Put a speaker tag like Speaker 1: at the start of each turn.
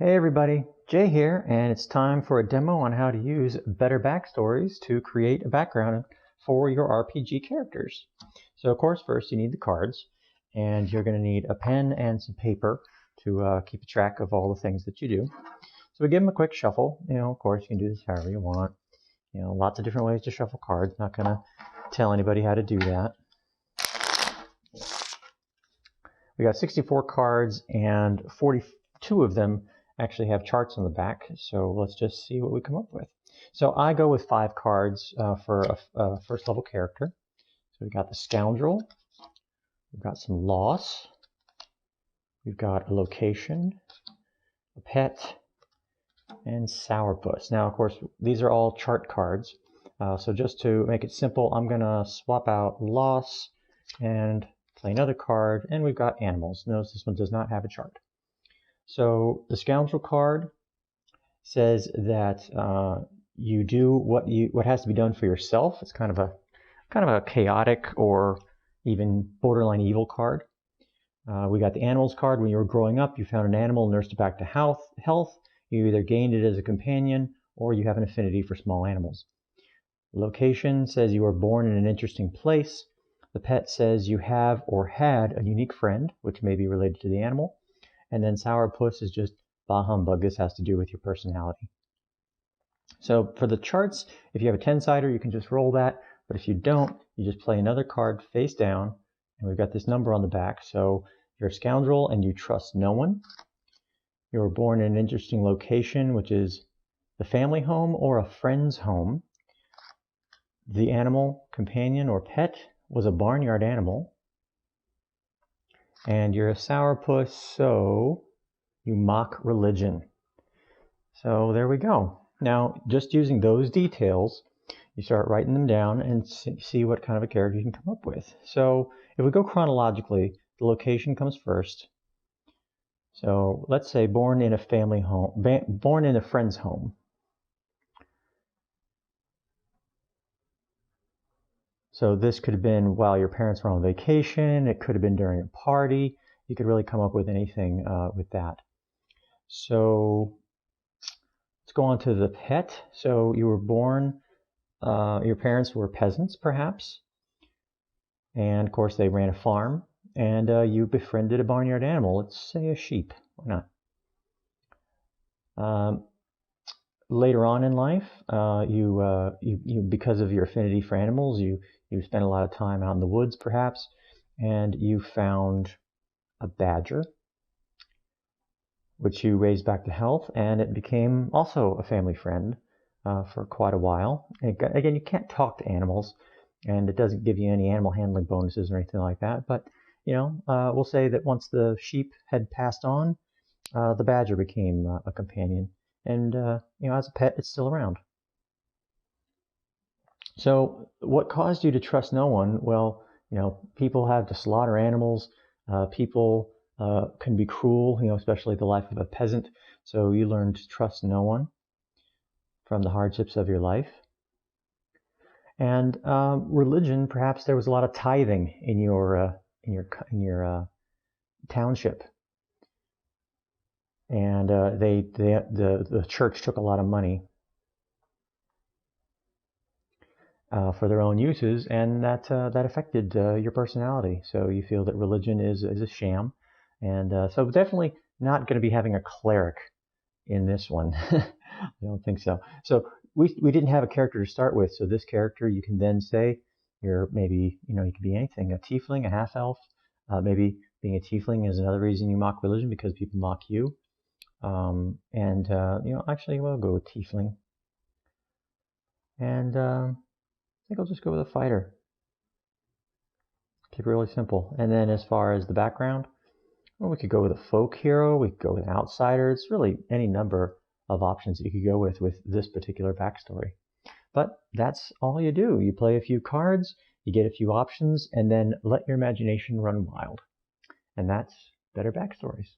Speaker 1: Hey everybody, Jay here, and it's time for a demo on how to use Better Backstories to create a background for your RPG characters. So of course, first you need the cards, and you're going to need a pen and some paper to keep track of all the things that you do. So we give them a quick shuffle. Of course, you can do this however you want. Lots of different ways to shuffle cards. Not going to tell anybody how to do that. We got 64 cards, and 42 of them actually have charts on the back, so let's just see what we come up with. So I go with 5 cards for a first level character. So we've got the Scoundrel, we've got some Loss, we've got a Location, a Pet, and Sourpuss. Now of course these are all chart cards, so just to make it simple, I'm gonna swap out Loss and play another card, and we've got Animals. Notice this one does not have a chart. So the Scoundrel card says that you do what has to be done for yourself. It's kind of a chaotic or even borderline evil card. We got the Animals card. When you were growing up, you found an animal and nursed it back to health. You either gained it as a companion or you have an affinity for small animals. Location says you were born in an interesting place. The Pet says you have or had a unique friend, which may be related to the animal. And then Sourpuss is just bah humbug. This has to do with your personality. So for the charts, if you have a 10-sider, you can just roll that. But if you don't, you just play another card face down. And we've got this number on the back. So you're a Scoundrel and you trust no one. You were born in an interesting location, which is the family home or a friend's home. The animal, companion, or pet was a barnyard animal. And you're a Sourpuss, so you mock religion. So there we go. Now, just using those details, you start writing them down and see what kind of a character you can come up with. So if we go chronologically, the location comes first. So let's say born in a family home, born in a friend's home. So this could have been while your parents were on vacation. It could have been during a party. You could really come up with anything with that. So let's go on to the pet. So you were born, your parents were peasants perhaps. And of course they ran a farm, and you befriended a barnyard animal. Let's say a sheep. Why not? Later on in life, you because of your affinity for animals, you spent a lot of time out in the woods perhaps, and you found a badger, which you raised back to health, and it became also a family friend for quite a while. Again, you can't talk to animals, and it doesn't give you any animal handling bonuses or anything like that, but we'll say that once the sheep had passed on, the badger became a companion. And as a pet, it's still around. So what caused you to trust no one? Well, people have to slaughter animals. People can be cruel, especially the life of a peasant. So you learned to trust no one from the hardships of your life. And religion, perhaps there was a lot of tithing in your township. And the church took a lot of money for their own uses, and that affected your personality. So you feel that religion is a sham, and so definitely not going to be having a cleric in this one. I don't think so. So we didn't have a character to start with, so this character you can then say you're maybe you could be anything, a tiefling, a half elf. Maybe being a tiefling is another reason you mock religion, because people mock you. Actually we'll go with tiefling, and I think I'll just go with a fighter. Keep it really simple. And then as far as the background, well, we could go with a folk hero, we could go with an outsider. It's really any number of options that you could go with this particular backstory. But that's all you do. You play a few cards, you get a few options, and then let your imagination run wild. And that's Better Backstories.